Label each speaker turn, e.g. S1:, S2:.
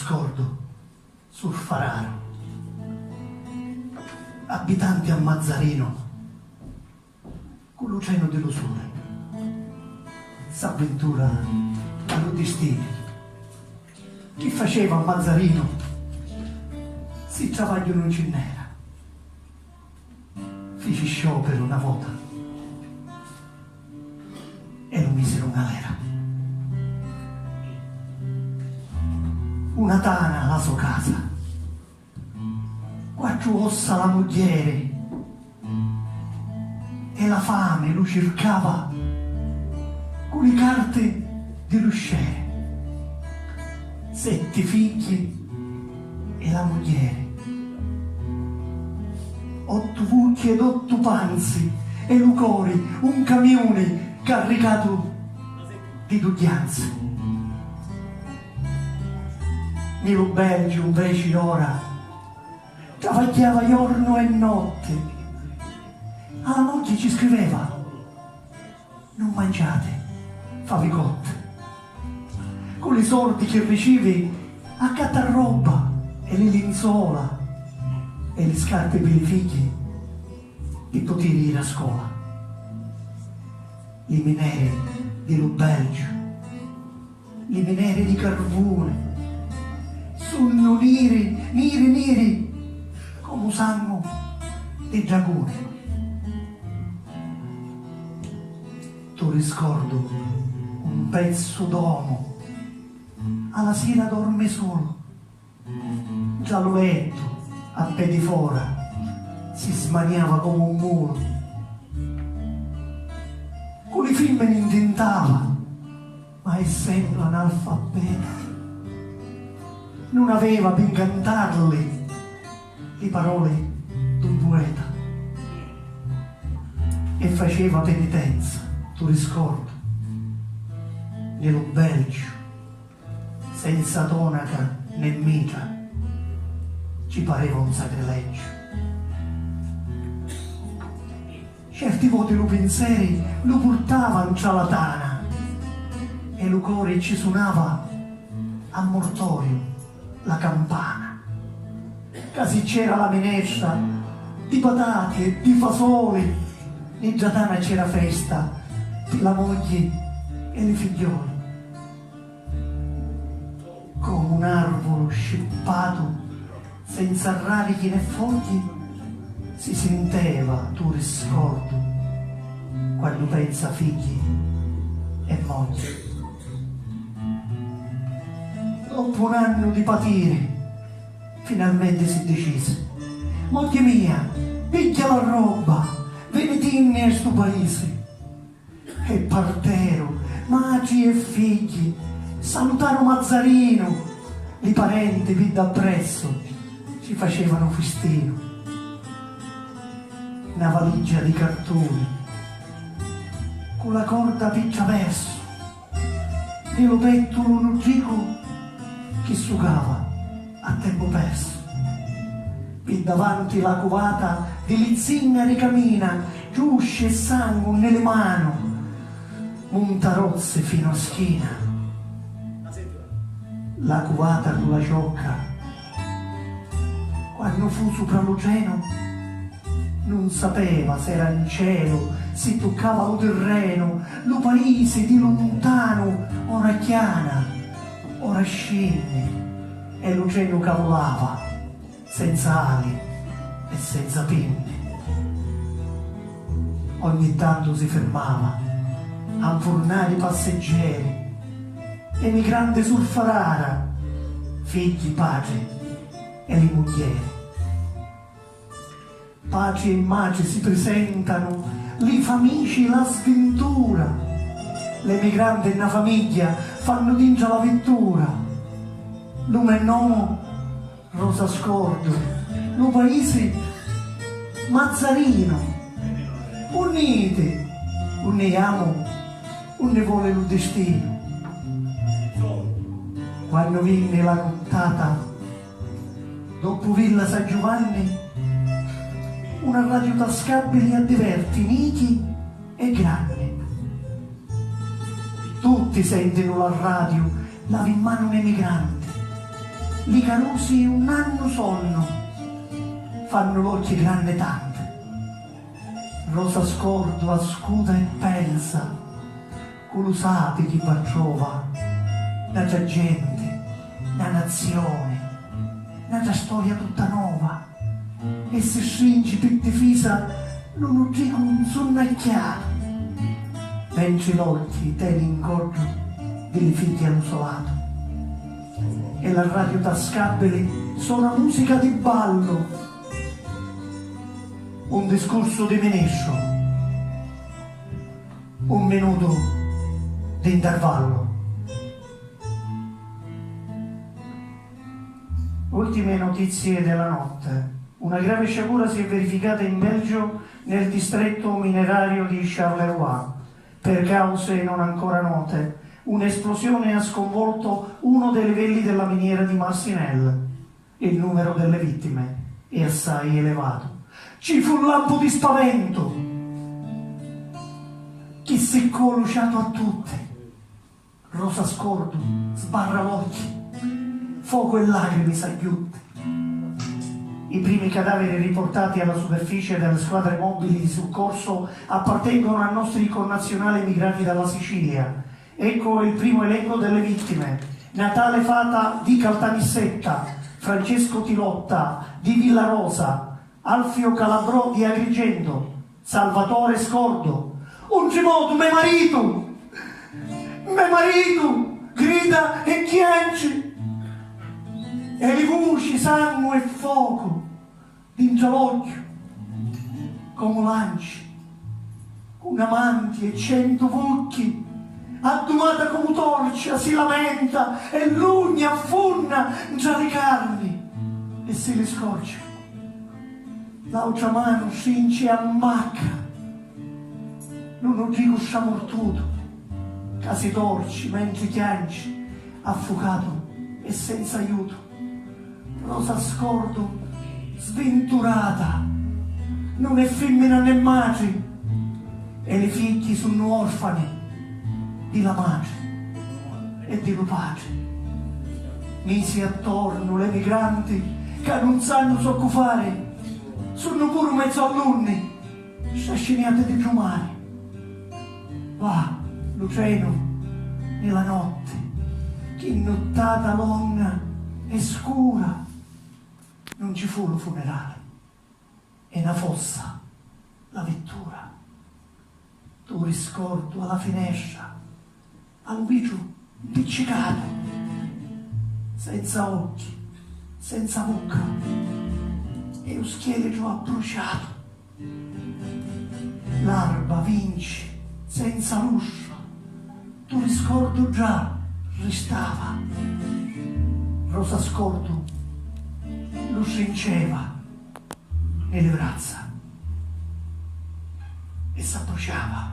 S1: riscordo sul Fararo, abitanti a Mazzarino, con l'oceano dello sole, s'avventura allo destino. Chi faceva a Mazzarino si travaglio non ce n'era. Feci sciopero una volta e lo misero in galera. Una tana la sua casa, quattro ossa la mogliere, e la fame lo cercava con le carte dell'usciere. 7 figli e la mogliere, 8 vucchi ed 8 panzi e lucori, un camione caricato di dughianze. Nello Belgio invece ora travagliava giorno e notte. Alla moglie ci scriveva: non mangiate favicotte. Con i soldi che ricevi accatta roba e le lenzuola e le scarpe per i figli e potevi ir a scuola. Le miniere dello Belgio, le miniere di carbone sono nere come sangue di dragone. Tu riscordo un pezzo d'uomo, alla sera dorme solo, già lo letto a piedi fora si smaniava come un muro. Con i film ne intentava, ma essendo analfabeta non aveva per cantarle le parole d'un poeta, e faceva penitenza, tu riscordo, nello Belgio, senza tonaca né mitra, ci pareva un sacrilegio. Certi voti lo pensieri lo portava in cialatana e lo cuore ci suonava a mortorio la campana. Casi c'era la minestra di patate e di fasole, in giatana c'era festa per la moglie e le figliole. Come un arbolo scippato senza radici né fogli si senteva, tu riscordo, quando pensa a figli e moglie. Dopo un anno di patire finalmente si decise: moglie mia, picchia la roba, venitini a sto paese. E partero madri e figli salutarono Mazzarino, i parenti vi d'appresso ci facevano festino. Una valigia di cartone con la corda piccia verso, nello petto un gico che sugava a tempo perso. Qui davanti la covata di lizzina ricamina, giusce e sangue nelle mani, montarozze fino a schiena. La covata con la ciocca, quando fu sopra l'oceano, non sapeva se era in cielo, si toccava lo terreno, lo paese di lontano, ora chiana, ora scende, e l'oceano cavolava, senza ali e senza pinne. Ogni tanto si fermava a infornare i passeggeri, emigrante sul Farara, figli, padri e le mogliere. Pace e mace si presentano, li famici la sventura, l'emigrante e la famiglia fanno dingia la vettura. Lume e nomo, rosa scordo, lo paese Mazzarino, unite, uniamo, ne vuole lo destino. Quando venne la nottata, dopo Villa San Giovanni, una radio tascabile a diverti, niti e grandi. Tutti sentono la radio, lava in mano un emigrante, li carusi un anno sonno, fanno l'occhio grande tante. Rosa scordo ascuta e pensa, culusate chi partrova, nata gente, una nazione, nata storia tutta nuova, e se stringi per difesa non udico un sonnacchiato, mentre l'occhi te l'incontro delle figlie all'usolato. E la radio tascabile suona musica di ballo, un discorso di menescio, un minuto di intervallo. Ultime notizie della notte. Una grave sciagura si è verificata in Belgio nel distretto minerario di Charleroi. Per cause non ancora note, un'esplosione ha sconvolto uno dei livelli della miniera di Marcinelle. Il numero delle vittime è assai elevato. Ci fu un lampo di spavento che si è coluciato a tutte. Rosa scordo sbarra l'occhio, fuoco e lacrime s'aggiunte. I primi cadaveri riportati alla superficie dalle squadre mobili di soccorso appartengono a nostri connazionali emigrati dalla Sicilia. Ecco il primo elenco delle vittime: Natale Fata di Caltanissetta, Francesco Tilotta di Villarosa, Alfio Calabrò di Agrigento, Salvatore Scordo. Un trimoto, me marito, grida e chiange, e le voci, sangue e fuoco dentro l'occhio, come lanci, con amanti e 100 vucchi, addumata come torcia, si lamenta e l'ugna affunna tra le carni e se le scorge. L'altra mano stringe a macca, non lo dico sciamortuto, casi torci mentre chianci, affocato e senza aiuto. Rosa scordo sventurata, non è femmina né madre, e le figlie sono orfane di la madre e dello padre. Misi attorno le migranti che non sanno s'occupare, sono pure mezzo alunni, sciascinate di piumare. Va l'oceano nella notte, che nottata longa e scura, non ci fu lo funerale, e una fossa la vettura. Tu riscordo alla finestra, al viso impiccicato, senza occhi, senza bocca, e lo scheletro abbruciato. L'alba vince senza luce, tu riscordo già restava. Rosa scordo lo stringeva nelle braccia e s'abbruciava.